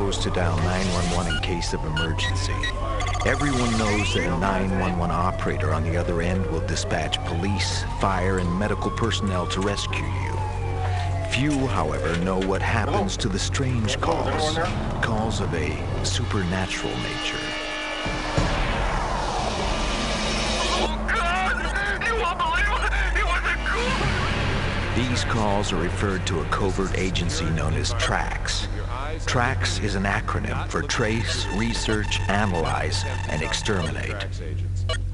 knows to dial 911 in case of emergency. Everyone knows that a 911 operator on the other end will dispatch police, fire, and medical personnel to rescue you. Few, however, know what happens to the strange calls, calls of a supernatural nature. These calls are referred to a covert agency known as Trax. Trax is an acronym for Trace, Research, Analyze, and Exterminate.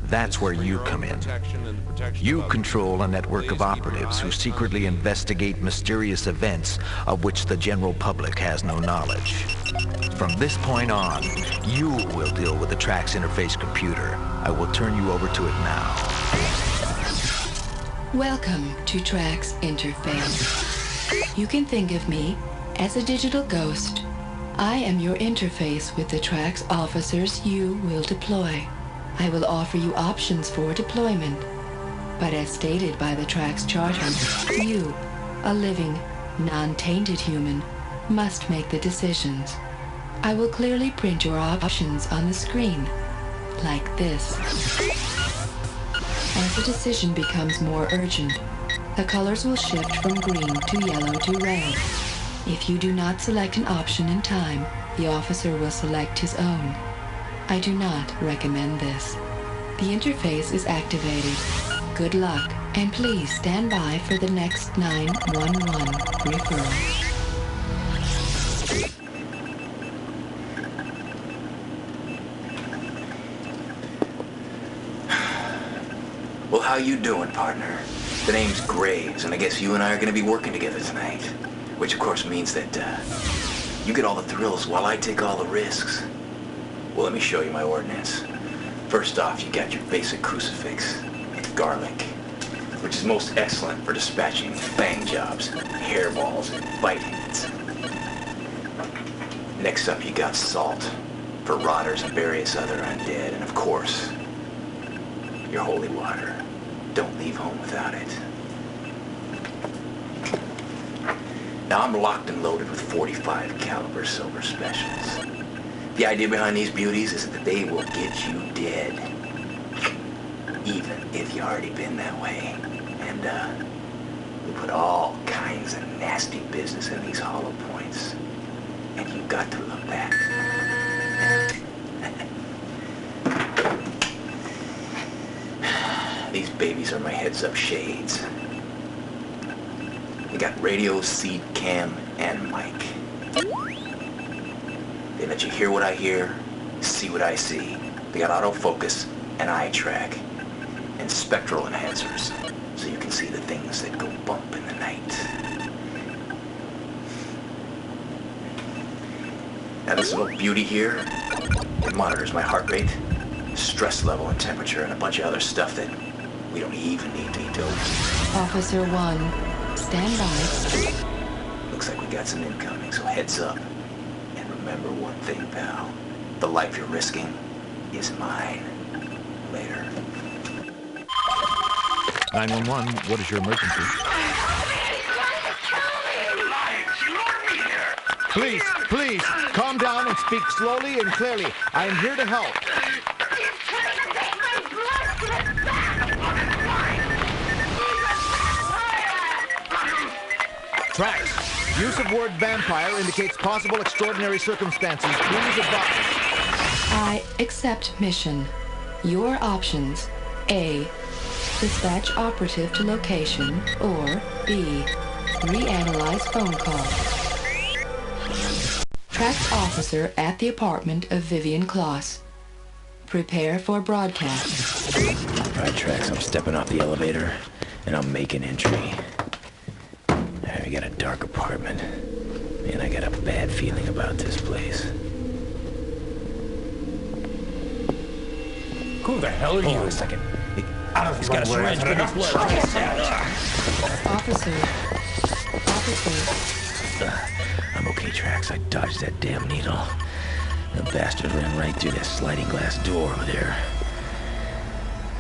That's where you come in. You control a network of operatives who secretly investigate mysterious events of which the general public has no knowledge. From this point on, you will deal with the Trax interface computer. I will turn you over to it now. Welcome to Trax Interface. You can think of me as a digital ghost. I am your interface with the Trax officers you will deploy. I will offer you options for deployment. But as stated by the Trax Charter, you, a living, non-tainted human, must make the decisions. I will clearly print your options on the screen, like this. As the decision becomes more urgent, the colors will shift from green to yellow to red. If you do not select an option in time, the officer will select his own. I do not recommend this. The interface is activated. Good luck, and please stand by for the next 911 referral. Well, how you doing, partner? The name's Graves, and I guess you and I are gonna be working together tonight. Which, of course, means that, you get all the thrills while I take all the risks. Well, let me show you my ordnance. First off, you got your basic crucifix. It's garlic, which is most excellent for dispatching bang jobs, hairballs, and bite hits. Next up, you got salt, for rotters and various other undead, and of course, your holy water. Don't leave home without it. Now I'm locked and loaded with 45 caliber silver specials. The idea behind these beauties is that they will get you dead. Even if you already been that way. And we put all kinds of nasty business in these hollow points. And you got to love that. These babies are my heads-up shades. They got radio, seed, cam, and mic. They let you hear what I hear, see what I see. They got autofocus and eye track, and spectral enhancers, so you can see the things that go bump in the night. Now this little beauty here, it monitors my heart rate, stress level and temperature, and a bunch of other stuff that we don't even need details. Officer 1, stand by. Looks like we got some incoming, so heads up. And remember one thing, pal. The life you're risking is mine. Later. 911, what is your emergency? Please, please, calm down and speak slowly and clearly. I am here to help. Trax, use of word vampire indicates possible extraordinary circumstances. Please advise. I accept mission. Your options: A, dispatch operative to location, or B, reanalyze phone call. Trax officer at the apartment of Vivian Kloss. Prepare for broadcast. All right, Trax, I'm stepping off the elevator, and I'm making entry. We got a dark apartment. Man, I got a bad feeling about this place. Who the hell are you? Hold on a second. He's got a syringe in his blood. Officer. I'm okay, Trax. I dodged that damn needle. The bastard ran right through that sliding glass door over there.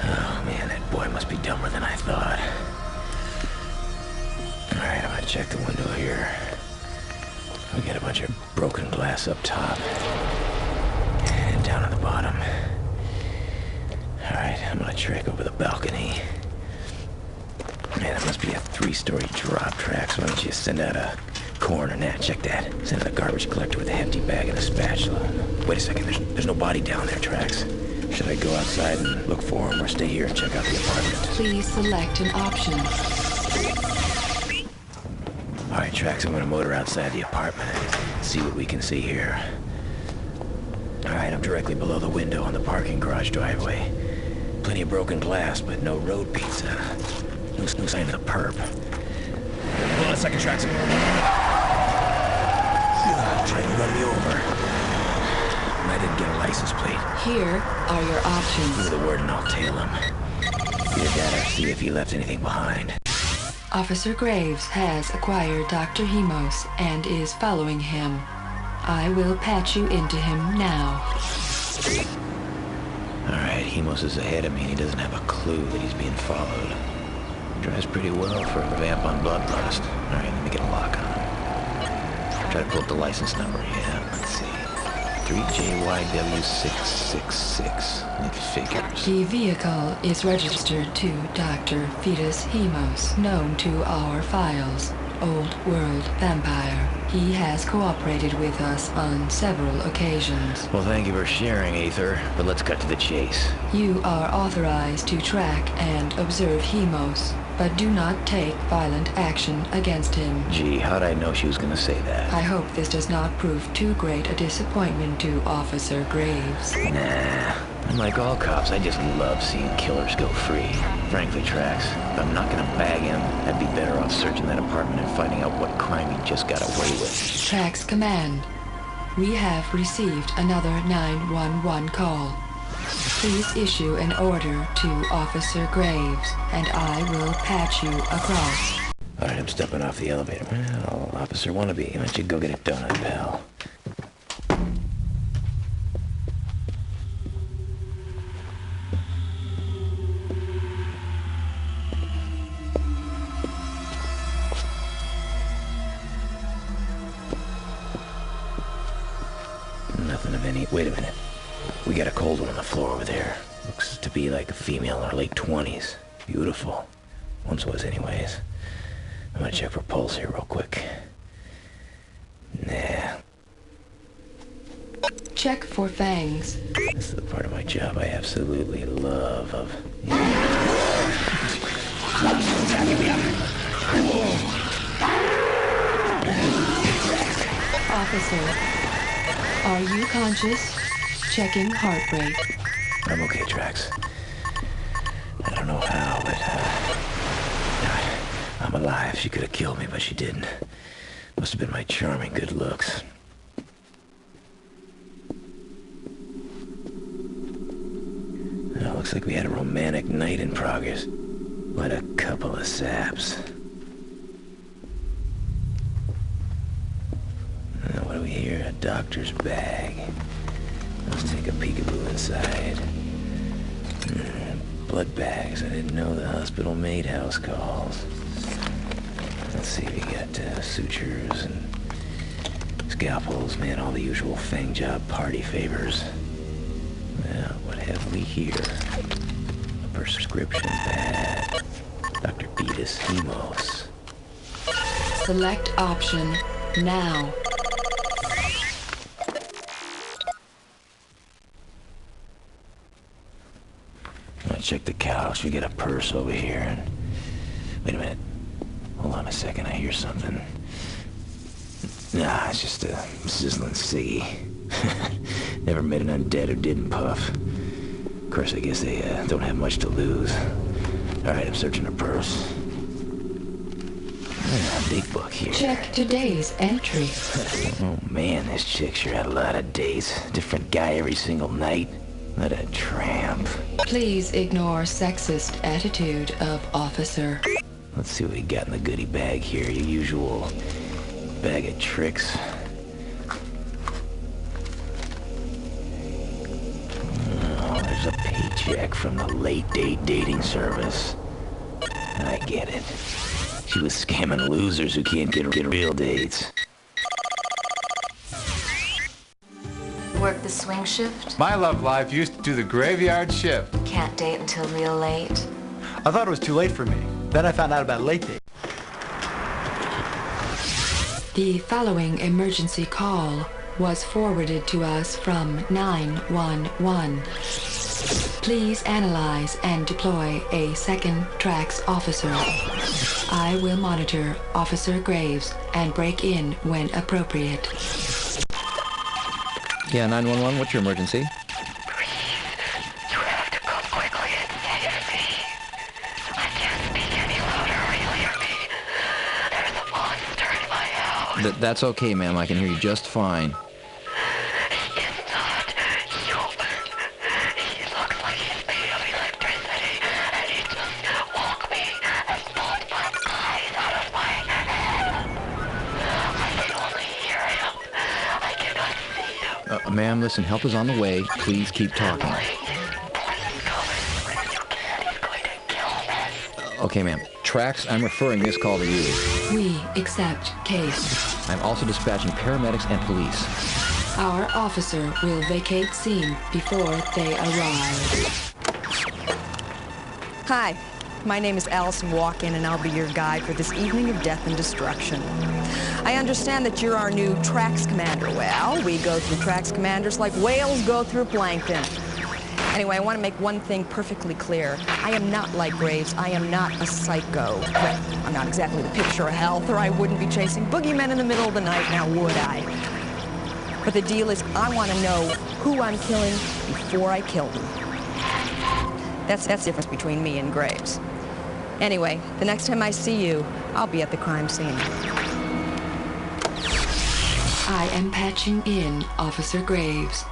Oh, man, that boy must be dumber than I thought. Alright, I'm gonna check the window here. We got a bunch of broken glass up top. And down on the bottom. Alright, I'm gonna trek over the balcony. Man, that must be a 3-story drop, Trax. Why don't you send out a coroner? Nah, check that. Send out a garbage collector with a hefty bag and a spatula. Wait a second, there's no body down there, Trax. Should I go outside and look for him or stay here and check out the apartment? Please select an option. Alright, Trax, I'm gonna motor outside the apartment and see what we can see here. Alright, I'm directly below the window on the parking garage driveway. Plenty of broken glass, but no road pizza. No sign of the perp. Hold on a second, Trax. Trying to run me over. I didn't get a license plate. Here are your Give me options. the word and I'll tail him. Either that or see if he left anything behind. Officer Graves has acquired Dr. Hemos and is following him. I will patch you into him now. Alright, Hemos is ahead of me and he doesn't have a clue that he's being followed. Drives pretty well for a vamp on bloodlust. Alright, let me get a lock on him. Try to pull up the license number. Yeah, let's see. 3JYW666. It figures. The vehicle is registered to Dr. Fetus Hemos, known to our files. Old World Vampire. He has cooperated with us on several occasions. Well, thank you for sharing, Aether, but let's cut to the chase. You are authorized to track and observe Hemos, but do not take violent action against him. Gee, how'd I know she was gonna say that? I hope this does not prove too great a disappointment to Officer Graves. Nah. Unlike all cops, I just love seeing killers go free. Frankly, Trax, if I'm not gonna bag him, I'd be better off searching that apartment and finding out what crime he just got away with. Trax Command. We have received another 911 call. Please issue an order to Officer Graves, and I will patch you across. Alright, I'm stepping off the elevator. Well, Officer Wannabe, why don't you go get a donut, pal? Nothing of any... Wait a minute. We got a cold one on the floor over there. Looks to be like a female in her late 20s. Beautiful. Once was, anyways. I'm gonna check for pulse here real quick. Nah. Check for fangs. This is the part of my job I absolutely love of... Officer, are you conscious? Checking heart rate. I'm okay, Trax. I don't know how, but, I'm alive. She could have killed me, but she didn't. Must have been my charming good looks. Well, looks like we had a romantic night in progress. What a couple of saps. What do we hear? A doctor's bag. Let's take a peekaboo inside. Blood bags. I didn't know the hospital made house calls. Let's see, we got sutures and scalpels. Man, all the usual fang job party favors. Well, what have we here? A prescription pad. Dr. Fetus Hemos. Select option now. Check the couch. We got a purse over here and... Wait a minute. Hold on a second. I hear something. Nah, it's just a sizzling ciggy. Never met an undead who didn't puff. Of course, I guess they don't have much to lose. Alright, I'm searching her purse. Date book here. Check today's entry. Oh man, this chick sure had a lot of dates. Different guy every single night. What a tramp. Please ignore sexist attitude of officer. Let's see what we got in the goodie bag here. Your usual bag of tricks. Oh, there's a paycheck from the late date dating service. I get it. She was scamming losers who can't get real dates. Work the swing shift? My love life used to do the graveyard shift. Can't date until real late? I thought it was too late for me. Then I found out about late date. The following emergency call was forwarded to us from 911. Please analyze and deploy a second Trax officer. I will monitor Officer Graves and break in when appropriate. Yeah, 911, what's your emergency? You have to come quickly and save me. I can't speak any louder or you'll hear me. There's a monster in my house. That's okay, ma'am. I can hear you just fine. He is not human. He looks like he's made of electricity, and he just woke me and pulled my eyes out of my head. I can only hear him. I cannot see him. Ma'am, listen, help is on the way. Please keep talking. Okay, ma'am. Trax, I'm referring this call to you. We accept case. I'm also dispatching paramedics and police. Our officer will vacate scene before they arrive. Hi, my name is Allison Walken, and I'll be your guide for this evening of death and destruction. I understand that you're our new Trax commander. Well, we go through Trax commanders like whales go through plankton. Anyway, I want to make one thing perfectly clear. I am not like Graves. I am not a psycho. Well, I'm not exactly the picture of health, or I wouldn't be chasing boogeymen in the middle of the night, now would I? But the deal is, I want to know who I'm killing before I kill them. That's the difference between me and Graves. Anyway, the next time I see you, I'll be at the crime scene. I am patching in Officer Graves.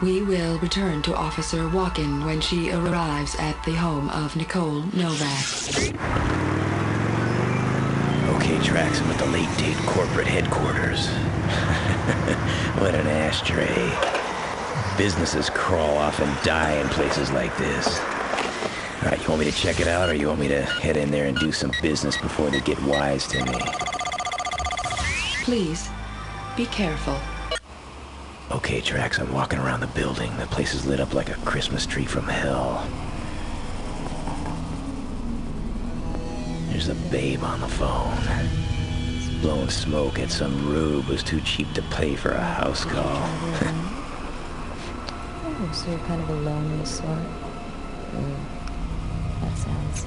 We will return to Officer Walken when she arrives at the home of Nicole Novak. Okay, Trax, I'm at the late date corporate headquarters. What an ashtray. Businesses crawl off and die in places like this. All right, you want me to check it out, or you want me to head in there and do some business before they get wise to me? Please, be careful. Okay, Trax, I'm walking around the building. The place is lit up like a Christmas tree from hell. There's a babe on the phone. Blowing smoke at some rube who's too cheap to pay for a house call. Oh, so you're kind of a lonely sort. That sounds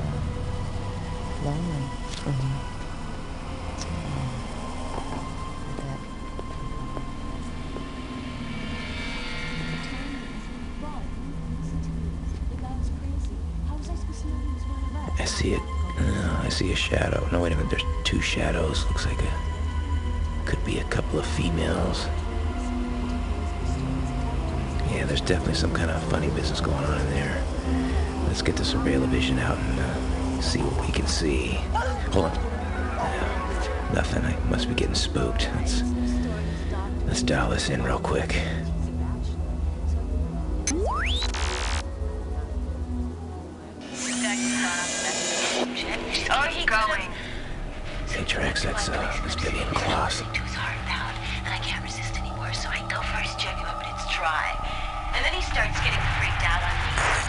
lonely. I see it. I see a shadow. No, wait a minute. There's two shadows. Looks like could be a couple of females. Yeah, there's definitely some kind of funny business going on in there. Let's get the surveillance vision out and see what we can see. Hold on. Nothing. I must be getting spooked. Let's dial this in real quick. Hey, Trax, that's Billy in class. Too's hard out, and I can't resist anymore, so I go for his genuine, but it's dry. And then he starts getting freaked out on me,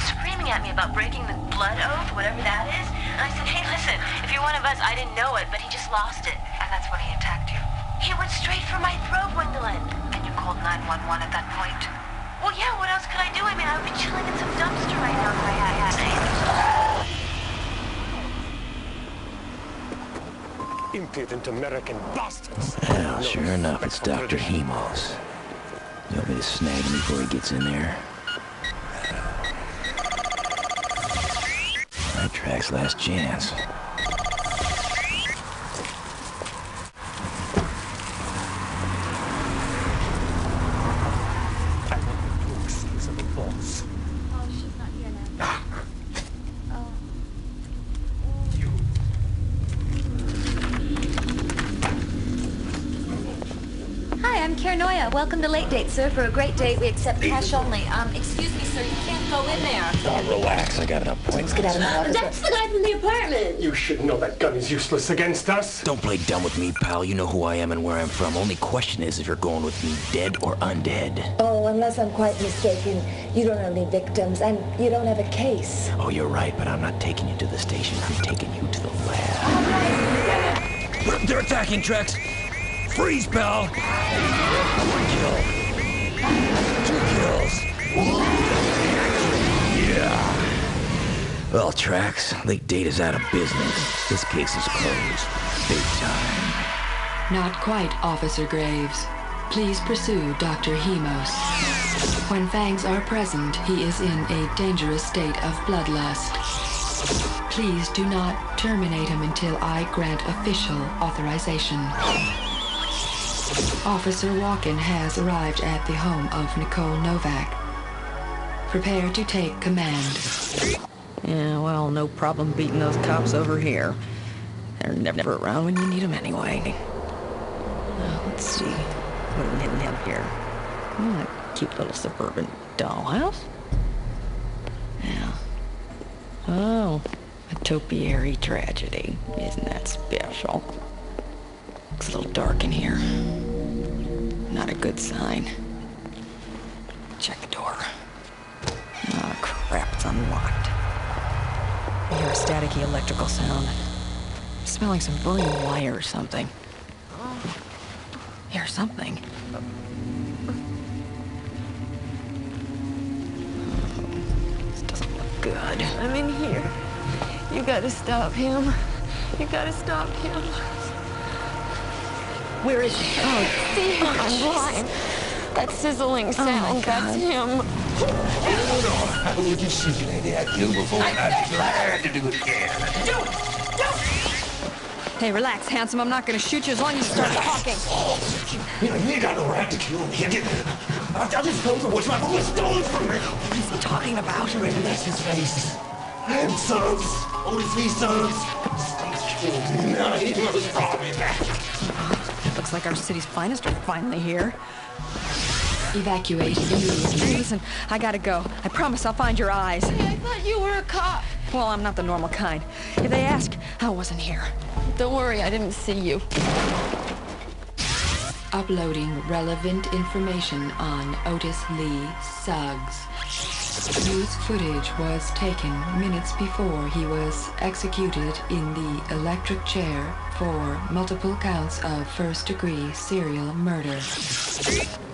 screaming at me about breaking the blood oath, whatever that is. And I said, hey, listen, if you're one of us, I didn't know it, but he just lost it. And that's when he attacked you. He went straight for my throat, Gwendolyn. And you called 911 at that point? Well, yeah, what else could I do? I mean, I would be chilling in some dumpster right now if I had Impudent American bastards. Well, sure enough, it's Dr. Hemos. You want me to snag him before he gets in there? Alright, Trax, last chance. Welcome to Late Date, sir. For a great date, we accept cash only. Excuse me, sir, you can't go in there. Oh, relax. I got an appointment. Let's get out of my office. That's the guy from the apartment. You should know that gun is useless against us. Don't play dumb with me, pal. You know who I am and where I'm from. Only question is if you're going with me dead or undead. Oh, I'm not Unless I'm quite mistaken, you don't have any victims, and you don't have a case. Oh, you're right, but I'm not taking you to the station. I'm taking you to the lab. They're attacking, Trax. Freeze, pal. One kill. 2 kills. Yeah. Well, Trax, Late Date is out of business. This case is closed. Big time. Not quite, Officer Graves. Please pursue Dr. Hemos. When fangs are present, he is in a dangerous state of bloodlust. Please do not terminate him until I grant official authorization. Officer Walken has arrived at the home of Nicole Novak. Prepare to take command. Yeah, well, no problem beating those cops over here. They're never around when you need them anyway. Let's see. What are we hitting up here? Oh, a cute little suburban dollhouse? Yeah. Oh, a topiary tragedy. Isn't that special? Looks a little dark in here. Not a good sign. Check the door. Oh, crap, it's unlocked. I hear a staticky electrical sound. I'm smelling some burning wire or something. Hear something. This doesn't look good. I'm in here. You gotta stop him. You gotta stop him. Where is he? Oh, see him. I'm blind. That sizzling sound, that's him. How would you see lady I killed before and I'd be glad to do it again. Hey, relax, handsome. I'm not gonna shoot you as long as you start talking. You ain't got no right to kill me. I just told you what's my boy stolen from me. What is he talking about? You recognize his face. I have sons. Only 3 sons. State's killed me. Now he must brought me back. Looks like our city's finest are finally here. Evacuate immediately. Hey, listen, I gotta go. I promise I'll find your eyes. Hey, I thought you were a cop. Well, I'm not the normal kind. If they ask, I wasn't here. Don't worry, I didn't see you. Uploading relevant information on Otis Lee Suggs. News footage was taken minutes before he was executed in the electric chair for multiple counts of first-degree serial murder.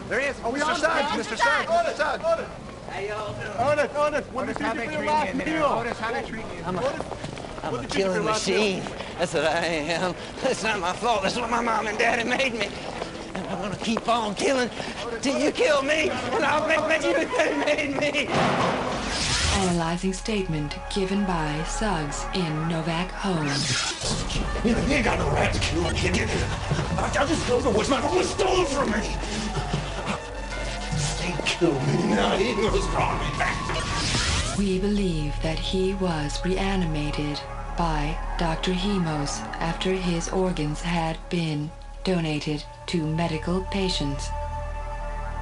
There he is. Oh, Mr. Suggs, Mr. Suggs. Otis, Suggs. Otis. How y'all doing? Otis, what did you do for your last meal? Otis, how they treat you? I'm a killing machine. That's what I am. It's not my fault. That's what my mom and daddy made me. And I'm gonna keep on killing till you kill me, and I'll make you as they made me. Analyzing statement given by Suggs in Novak home. You ain't got no right to kill me. I just told you what's my boy stolen from me. State killed me. Now he must brought me back. We believe that he was reanimated by Dr. Hemos after his organs had been donated to medical patients.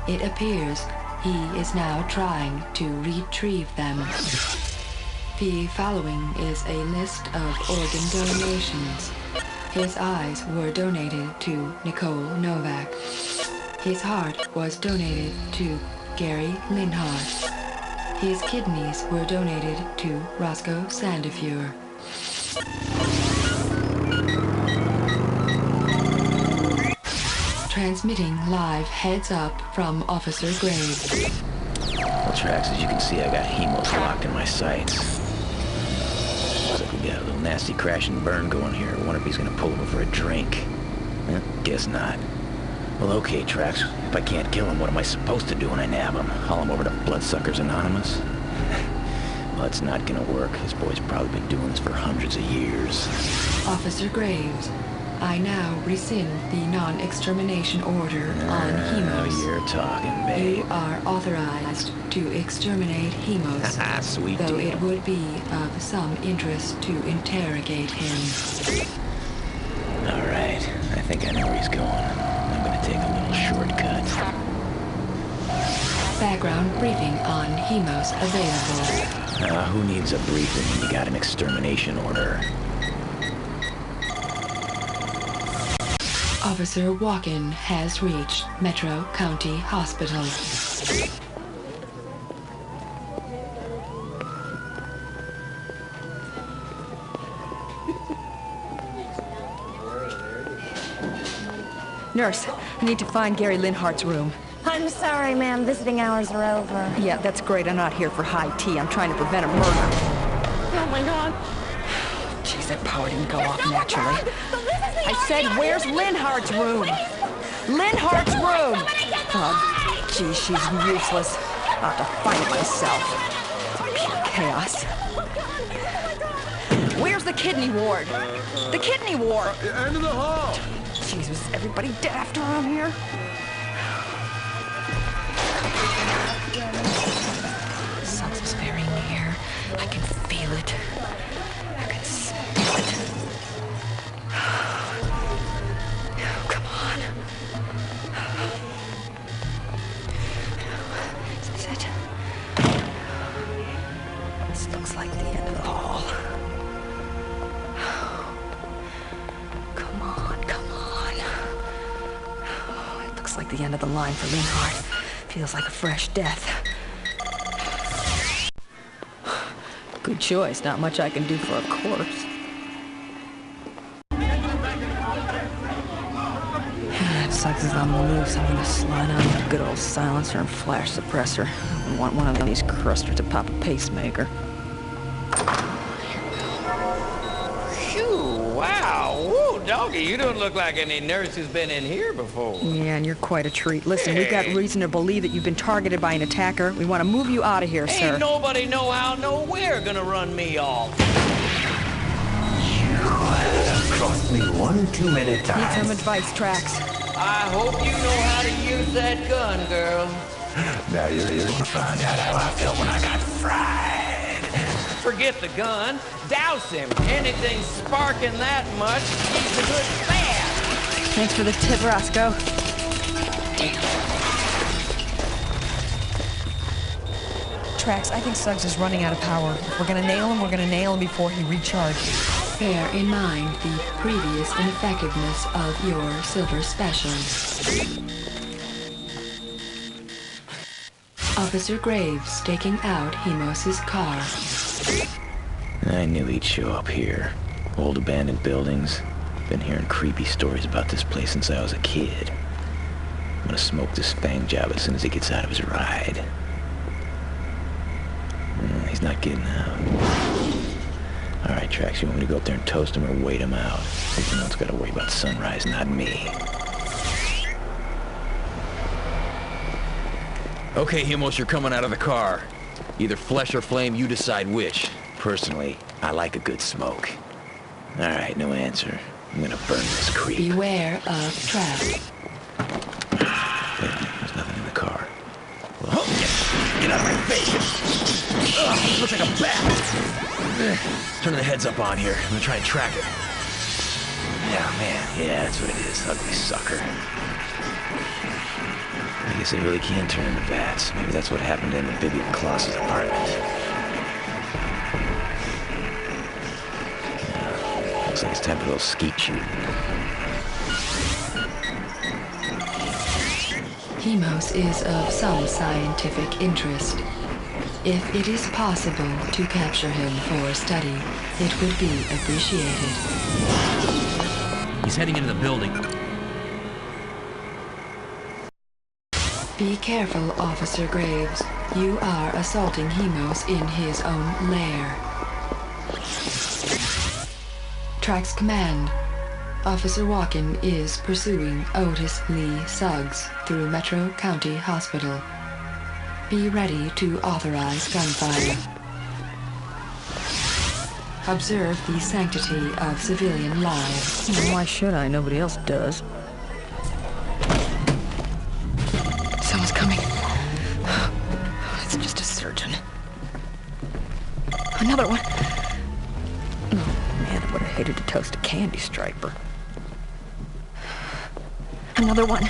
It appears he is now trying to retrieve them. The following is a list of organ donations. His eyes were donated to Nicole Novak. His heart was donated to Gary Linhart. His kidneys were donated to Roscoe Sandefur. Transmitting live heads up from Officer Graves. Well, Trax, as you can see, I got Hemos locked in my sights. Looks like we got a little nasty crash and burn going here. I wonder if he's gonna pull over for a drink. Guess not. Well, okay, Trax. If I can't kill him, what am I supposed to do when I nab him? Haul him over to Bloodsuckers Anonymous? Well, it's not gonna work. This boy's probably been doing this for hundreds of years. Officer Graves, I now rescind the non-extermination order on Hemos. Now you're talking, babe. You are authorized to exterminate Hemos. Sweet though deal. it would be of some interest to interrogate him. All right. I think I know where he's going. I'm gonna take a little shortcut. Background briefing on Hemos available. Who needs a briefing when you got an extermination order? Officer Walken has reached Metro County Hospital. Nurse, I need to find Gary Linhart's room. I'm sorry, ma'am. Visiting hours are over. Yeah, that's great. I'm not here for high tea. I'm trying to prevent a murder. Oh, my God. Jeez, that power didn't go off naturally. I said, where's Linhart's room? Linhart's room! Oh, geez, she's useless. I'll have to find it myself. Pure chaos. Where's the kidney ward? The kidney ward! End of the hall! Jeez, was everybody dead after I'm here? Sucks is very near. I can feel it. I can smell it. Oh, come on. Is this it? This looks like the end of the hall. Come on, come on. Oh, it looks like the end of the line for Linhart. Feels like a fresh death. Good choice. Not much I can do for a corpse. Sucks is on the loose. I'm gonna slide on a good old silencer and flash suppressor. I want one of these crusters to pop a pacemaker. Wow, woo, doggy, you don't look like any nurse who's been in here before. Yeah, and you're quite a treat. Listen, we've got reason to believe that you've been targeted by an attacker. We want to move you out of here, sir. Ain't nobody know how, nowhere gonna run me off. You have crossed me one too many times. Need some advice, Trax. I hope you know how to use that gun, girl. Now you're here to find out how I felt when I got fried. Forget the gun. Douse him. Anything sparking that much keeps a good fast. Thanks for the tip, Roscoe. Damn. Trax, I think Suggs is running out of power. If we're gonna nail him before he recharges. Bear in mind the previous ineffectiveness of your silver specials. Officer Graves staking out Hemos' car. I knew he'd show up here. Old abandoned buildings. Been hearing creepy stories about this place since I was a kid. I'm gonna smoke this fang job as soon as he gets out of his ride. He's not getting out. All right, Trax, you want me to go up there and toast him or wait him out? Someone's got to worry about sunrise, not me. Okay, Hemos, you're coming out of the car. Either flesh or flame, you decide which. Personally, I like a good smoke. All right, no answer. I'm gonna burn this creep. Beware of traps. There's nothing in the car. Well, get out of my face! Ugh, looks like a bat! Turn the heads up on here. I'm gonna try and track it. Yeah, man. Yeah, that's what it is. Ugly sucker. I guess they really can turn into bats. Maybe that's what happened to Amphibian Colossus' apartment. Yeah, looks like it's time for a little skeet shooting. Hemos is of some scientific interest. If it is possible to capture him for study, it would be appreciated. He's heading into the building. Be careful, Officer Graves. You are assaulting Hemos in his own lair. Trax Command. Officer Walken is pursuing Otis Lee Suggs through Metro County Hospital. Be ready to authorize gunfire. Observe the sanctity of civilian lives. Why should I? Nobody else does. Someone's coming. It's just a surgeon. Another one. Oh, man, I would have hated to toast a candy striper. Another one.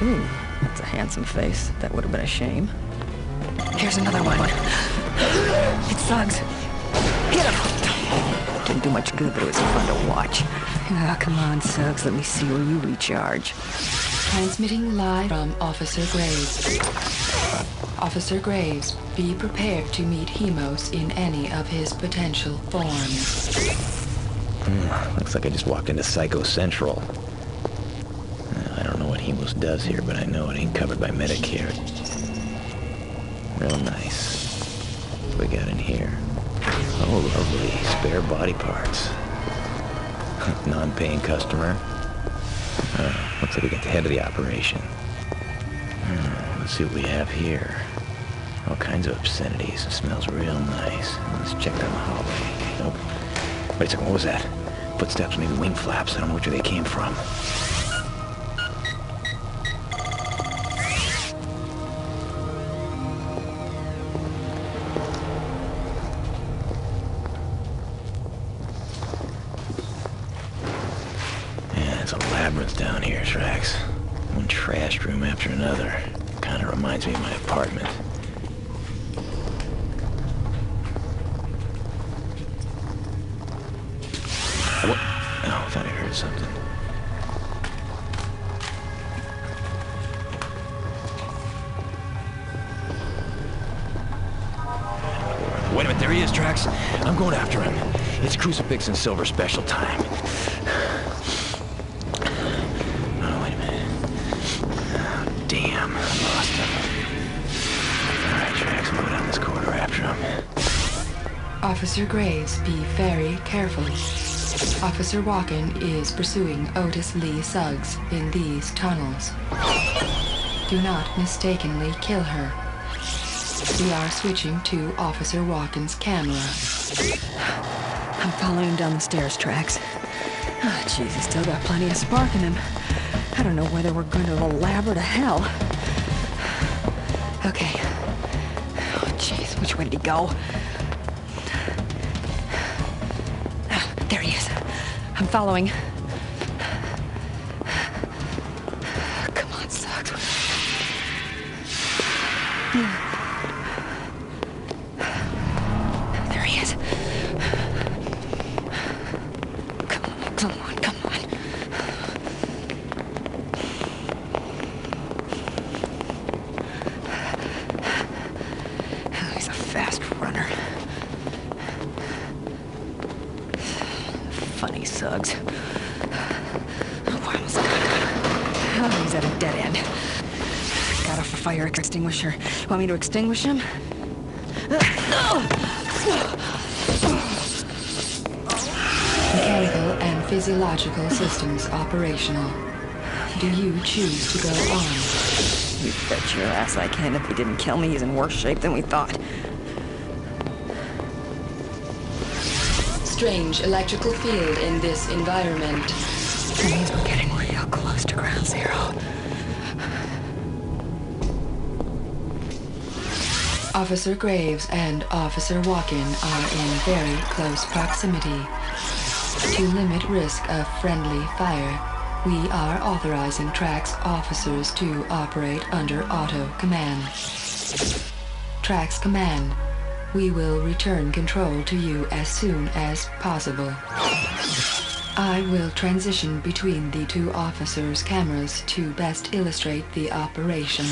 Ooh, that's a handsome face. That would have been a shame. Here's another one. It's Suggs. Get him! didn't do much good, but it was fun to watch. Ah, come on, Suggs, let me see where you recharge. Transmitting live from Officer Graves. Officer Graves, be prepared to meet Hemos in any of his potential forms. Looks like I just walked into Psycho Central. I don't know what Hemos does here, but I know it ain't covered by Medicare. Real nice. What we got in here? Oh, lovely. Spare body parts. Non-paying customer. Looks like we got the head of the operation. Let's see what we have here. All kinds of obscenities. It smells real nice. Let's check down the hallway. Nope. Wait a second, what was that? Footsteps, maybe wing flaps. I don't know which way they came from. Yeah, it's a labyrinth down here, Trax. One trashed room after another. Kind of reminds me of my apartment. What? Oh, I thought I heard something. Wait a minute, there he is, Trax. I'm going after him. It's Crucifix and Silver special time. Oh, wait a minute. Oh, damn, I lost him. All right, Trax, I'll go down this corridor after him. Officer Graves, be very careful. Officer Walken is pursuing Otis Lee Suggs in these tunnels. Do not mistakenly kill her. We are switching to Officer Walken's camera. I'm following him down the stairs, Trax. Oh, jeez, he's still got plenty of spark in him. I don't know whether we're going to the lab or to hell. Okay. Oh, jeez, which way did he go? There he is. I'm following. Come on, Suggs. There he is. Come on, come on, come on. Oh, he's a fast runner. Funny Suggs. Oh, I almost got him. Oh, he's at a dead end. Got a fire extinguisher. You want me to extinguish him? Mechanical and physiological systems operational. Do you choose to go on? You bet your ass I can. If he didn't kill me, he's in worse shape than we thought. Strange electrical field in this environment. That means we're getting real close to ground zero. Officer Graves and Officer Walken are in very close proximity. To limit risk of friendly fire, we are authorizing Trax officers to operate under auto command. Trax command. We will return control to you as soon as possible. I will transition between the two officers' cameras to best illustrate the operation.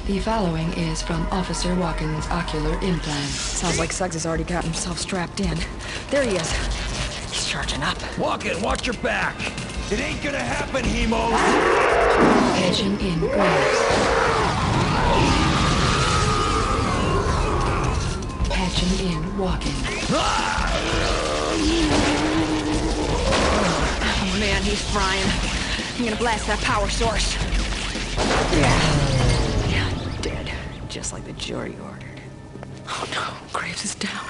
The following is from Officer Walken's ocular implant. Sounds like Suggs has already got himself strapped in. There he is. He's charging up. Walken, watch your back. It ain't gonna happen, Hemos. Patching in Graves. Patching in Walken. Oh man, he's frying. I'm gonna blast that power source. Yeah, dead. Just like the jury ordered. Oh no, Graves is down.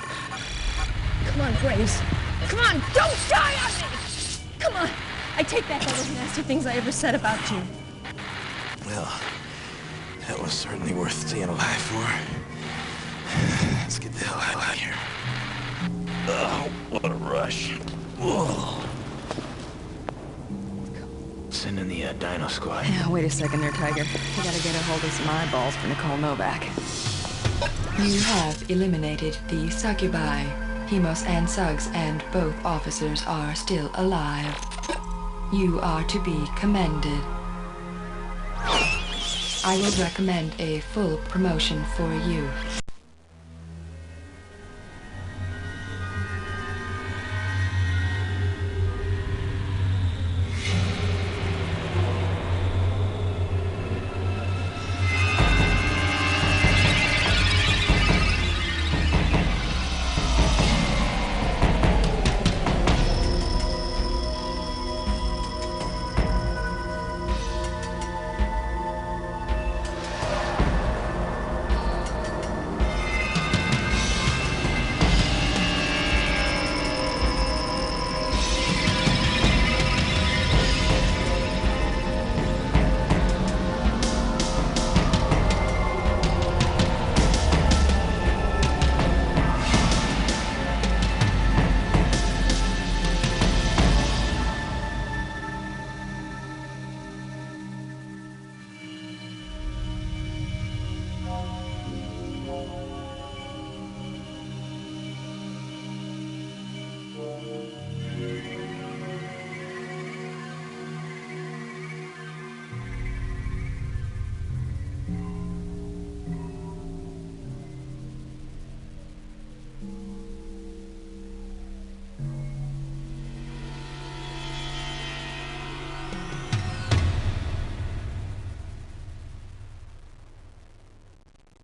Come on, Graves. Come on, don't die on me! Come on. I take back all those nasty things I ever said about you. Well, that was certainly worth staying alive for. Let's get the hell out of here. Oh, what a rush. Whoa. Send in the Dino Squad. Yeah, wait a second there, Tiger. I gotta get a hold of some eyeballs for Nicole Novak. You have eliminated the succubi. Hemos and Suggs, and both officers are still alive. You are to be commended. I will recommend a full promotion for you.